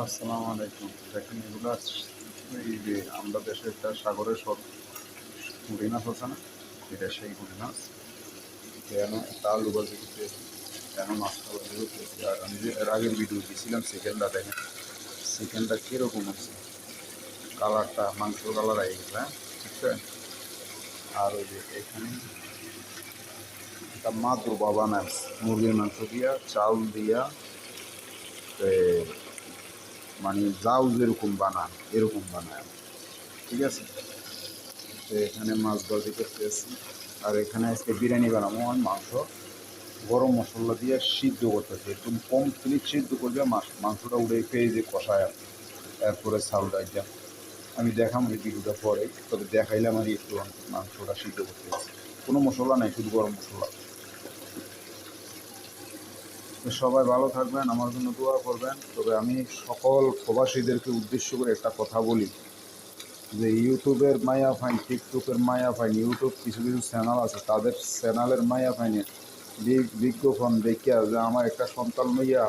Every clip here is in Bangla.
আসসালামু আলাইকুম। দেখেন এগুলা এই যে আমরা দেশে একটা সাগরের পুঁটি মাছ আছে না, এটা সেই পুঁটি মাছ। কেন একটা আলু ভাজি করতেছি, কেন মাছটা ভাজি করতেছি। আর আমি যে এর আগের ভিডিও দিয়েছিলাম চিকেনটা, দেখেন চিকেনটা কীরকম হচ্ছে, কালারটা মাংসর কালার আই গেছে, হ্যাঁ ঠিক আছে। আর ওই যে এখানে একটা মাদুর বাবা মাছ, মুরগির মাংস দিয়া চাল দিয়া মানে যাও যেরকম বানান এরকম বানায়, ঠিক আছে। তো এখানে মাছ ভাজি করতেছি। আর এখানে আজকে বিরিয়ানি বানাবো, আমি মাংস গরম মশলা দিয়ে সিদ্ধ করতেছি, একদম কমপ্লিট সিদ্ধ করবে মাংসটা উড়ে পেয়ে যে কষায়, এরপরে চাউলটা এটা আমি দেখাম এই ভিডিওটা পরে, তবে দেখাইলাম আর একটু মাংসটা সিদ্ধ করতেছি, কোনো মশলা নাই, শুধু গরম মশলা। তো সবাই ভালো থাকবেন, আমার জন্য দোয়া করবেন। তবে আমি সকল প্রবাসীদেরকে উদ্দেশ্য করে একটা কথা বলি, যে ইউটিউবের মায়া ফাইন, টিকটকের মায়া ফাইন, ইউটিউব কিছু কিছু চ্যানেল আছে, তাদের চ্যানেলের মায়া ফাইনে বিজ্ঞাপন দেখিয়া যে আমার একটা সন্তান লইয়া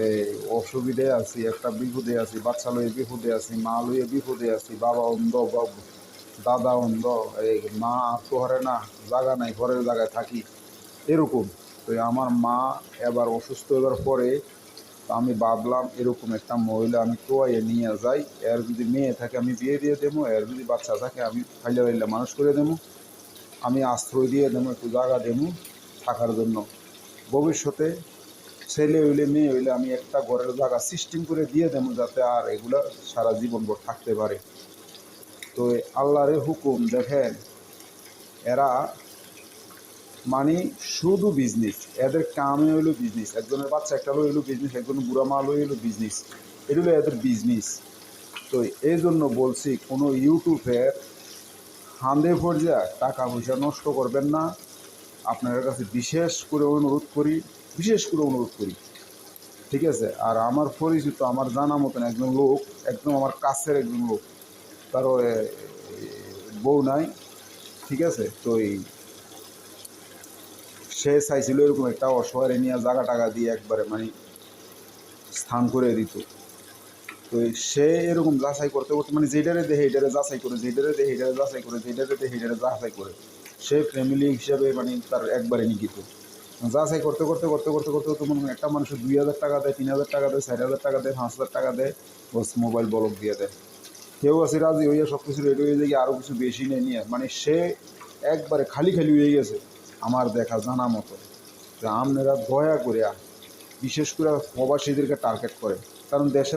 এই অসুবিধায় আছি, একটা বিপদে আছি, বাচ্চা লইয়ে বিপদে আছি, মা লইয়ে বিপদে আছি, বাবা অন্ধ, দাদা অন্ধ, এই মা আত্মহারে না, জায়গা নাই, ঘরের জায়গায় থাকি, এরকম। তো আমার মা এবার অসুস্থ হবার পরে আমি ভাবলাম এরকম একটা মহিলা আমি টোয়াইয়ে নিয়ে যাই, এর যদি মেয়ে থাকে আমি বিয়ে দিয়ে দেবো, এর যদি বাচ্চা থাকে আমি ফাইলে ফাইলে মানুষ করে দেবো, আমি আশ্রয় দিয়ে দেবো, একটু জায়গা দেবো থাকার জন্য। ভবিষ্যতে ছেলে হইলে মেয়ে হইলে আমি একটা ঘরের জায়গা সিস্টেম করে দিয়ে দেবো, যাতে আর এগুলা সারা জীবনভর থাকতে পারে। তো আল্লাহরে হুকুম, দেখেন এরা মানে শুধু বিজনেস, এদের কামে হইলো বিজনেস, একজনের বাচ্চা একটা হইলো বিজনেস, একজনের বুড়া মাল হইলো বিজনেস, এটা হলো এদের বিজনেস। তো এই জন্য বলছি, কোনো ইউটিউবের হাঁদে পর্যায়ে টাকা পয়সা নষ্ট করবেন না, আপনাদের কাছে বিশেষ করে অনুরোধ করি, ঠিক আছে। আর আমার পরিচিত, আমার জানা মতন একজন লোক, একদম আমার কাছের একজন লোক, তারও বউ নাই, ঠিক আছে। তো সে চাইছিল এরকম একটা অসহায় নিয়ে জায়গা টাকা দিয়ে একবারে মানে স্থান করে দিত। তো সে এরকম যাচাই করতে করতে মানে যেটারে দেহে এটারে যাচাই করে, যেটারে দেহে এটারে যাচাই করে, যেটারে দেহে এটারে যাচাই করে, সে ফ্যামিলি হিসাবে মানে তার একবারে নিকিত যাচাই করতে করতে করতে করতে করতে করতে মনে হয় একটা মানুষের 2,000 টাকা দেয়, 3,000 টাকা দেয়, 4,000 টাকা দেয়, 5,000 টাকা দেয়, বস মোবাইল ব্লক দিয়ে দেয়। কেউ আছে রাজি হইয়া সব কিছু রেডি হয়ে যায়, আরও কিছু বেশি নিয়ে মানে সে একবারে খালি খালি হয়ে গেছে আমার দেখা জানা মতো। যে আপনারা দয়া করে বিশেষ করে প্রবাসীদেরকে টার্গেট করে, কারণ দেশের